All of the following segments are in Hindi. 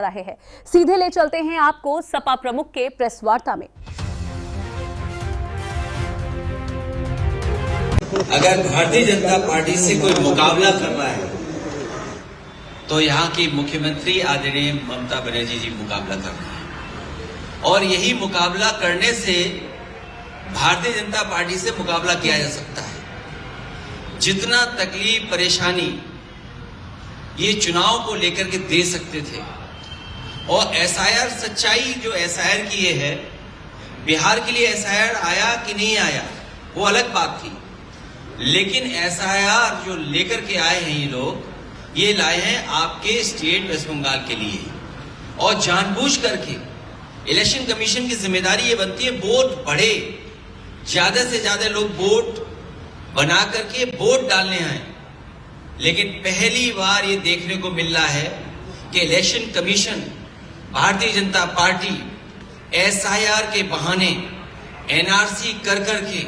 रहे हैं। सीधे ले चलते हैं आपको सपा प्रमुख के प्रेस वार्ता में। अगर भारतीय जनता पार्टी से कोई मुकाबला कर रहा है तो यहाँ की मुख्यमंत्री आदरणीय ममता बनर्जी जी मुकाबला कर रहे हैं, और यही मुकाबला करने से भारतीय जनता पार्टी से मुकाबला किया जा सकता है। जितना तकलीफ परेशानी ये चुनाव को लेकर के दे सकते थे, और एसआईआर सच्चाई जो एसआईआर की ये है, बिहार के लिए एसआईआर आया कि नहीं आया वो अलग बात थी, लेकिन एसआईआर जो लेकर के आए हैं ये लोग, ये लाए हैं आपके स्टेट वेस्ट बंगाल के लिए, और जानबूझ करके इलेक्शन कमीशन की जिम्मेदारी ये बनती है वोट बढ़े, ज्यादा से ज्यादा लोग वोट बना करके वोट डालने आए। लेकिन पहली बार ये देखने को मिल रहा है कि election commission, Bharatiya Janata party SIR के बहाने एनआरसी कर करके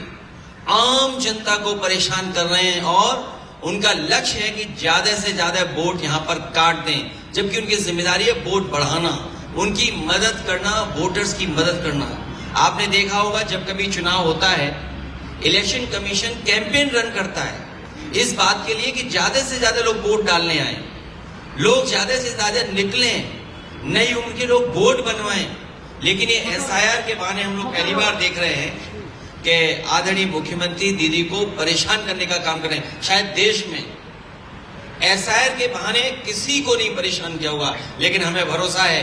आम जनता को परेशान कर रहे हैं, और उनका लक्ष्य है कि ज्यादा से ज्यादा वोट यहां पर काट दें, जबकि उनकी जिम्मेदारी है वोट बढ़ाना, उनकी मदद करना, वोटर्स की मदद करना। आपने देखा होगा जब कभी चुनाव होता है, इलेक्शन कमीशन कैंपेन रन करता है इस बात के लिए कि ज्यादा से ज्यादा लोग वोट डालने आए, लोग ज्यादा से ज्यादा निकलें, नई उम्र के लोग वोट बनवाएं। लेकिन ये एसआईआर के बहाने हम लोग पहली बार देख रहे हैं कि आदरणीय मुख्यमंत्री दीदी को परेशान करने का काम कर रहे हैं। शायद देश में एसआईआर के बहाने किसी को नहीं परेशान किया होगा, लेकिन हमें भरोसा है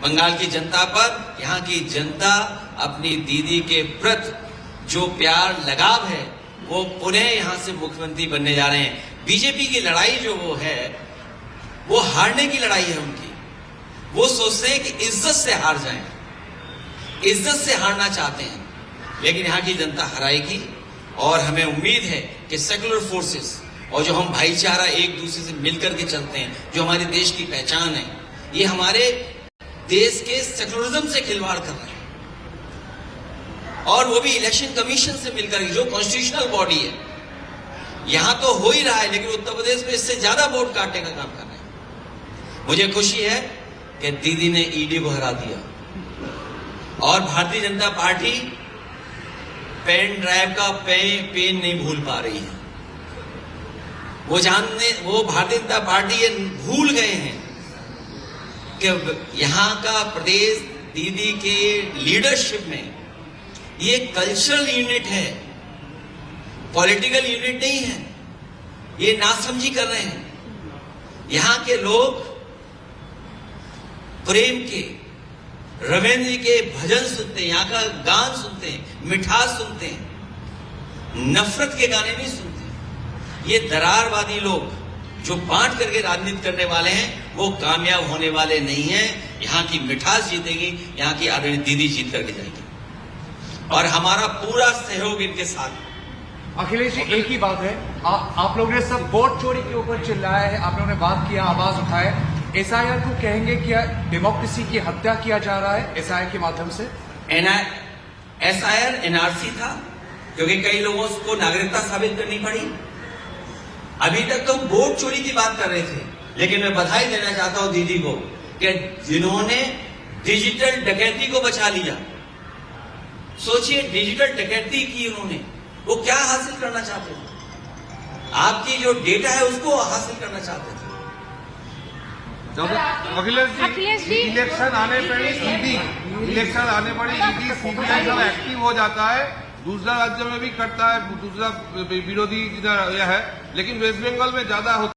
बंगाल की जनता पर। यहाँ की जनता अपनी दीदी के प्रति जो प्यार लगाव है वो पुनः यहाँ से मुख्यमंत्री बनने जा रहे हैं। बीजेपी की लड़ाई जो वो है वो हारने की लड़ाई है उनकी। वो सोचते हैं कि इज्जत से हार जाएं, इज्जत से हारना चाहते हैं, लेकिन यहाँ की जनता हराएगी। और हमें उम्मीद है कि सेकुलर फोर्सेस और जो हम भाईचारा एक दूसरे से मिलकर के चलते हैं, जो हमारे देश की पहचान है, ये हमारे देश के सेकुलरिज्म से खिलवाड़ कर रहे हैं, और वो भी इलेक्शन कमीशन से मिलकर, जो कॉन्स्टिट्यूशनल बॉडी है। यहां तो हो ही रहा है, लेकिन उत्तर प्रदेश में इससे ज्यादा वोट काटने का काम कर रहे हैं। मुझे खुशी है कि दीदी ने ईडी को हरा दिया, और Bharatiya Janata party pen drive का पेन नहीं भूल पा रही है। वो भारतीय जनता पार्टी ये भूल गए हैं कि यहां का प्रदेश दीदी के लीडरशिप में ये कल्चरल यूनिट है, पॉलिटिकल यूनिट नहीं है। ये नासमझी कर रहे हैं। यहां के लोग प्रेम के, रविंद्र जी के भजन सुनते हैं, यहाँ का गान सुनते हैं, मिठास सुनते हैं, नफरत के गाने नहीं सुनते। ये दरारवादी लोग जो बांट करके राजनीति करने वाले हैं वो कामयाब होने वाले नहीं हैं। यहाँ की मिठास जीतेगी, यहाँ की आदरणीय दीदी जीत करके जाएगी, और हमारा पूरा सहयोग इनके साथ। अखिलेश जी, एक ही बात है, आप लोगों ने सब वोट चोरी के ऊपर चिल्लाया है, आप लोगों ने बात किया, आवाज उठाए। एसआईआर को कहेंगे क्या डेमोक्रेसी की हत्या किया जा रहा है एसआईआर के माध्यम से? एसआईआर एनआरसी था, क्योंकि कई लोगों को नागरिकता साबित करनी पड़ी। अभी तक तो वोट चोरी की बात कर रहे थे, लेकिन मैं बधाई देना चाहता हूं दीदी को कि जिन्होंने डिजिटल डकैती को बचा लिया। सोचिए, डिजिटल डकैती की उन्होंने, वो क्या हासिल करना चाहते थे? आपकी जो डेटा है उसको हासिल करना चाहते थे। अखिलेश जी, इलेक्शन आने पर इलेक्शन आने पर ईडी सीबीआई सब एक्टिव हो जाता है, दूसरा राज्य में भी करता है, दूसरा विरोधी जिधर यह है, लेकिन वेस्ट बंगाल में ज्यादा होता है।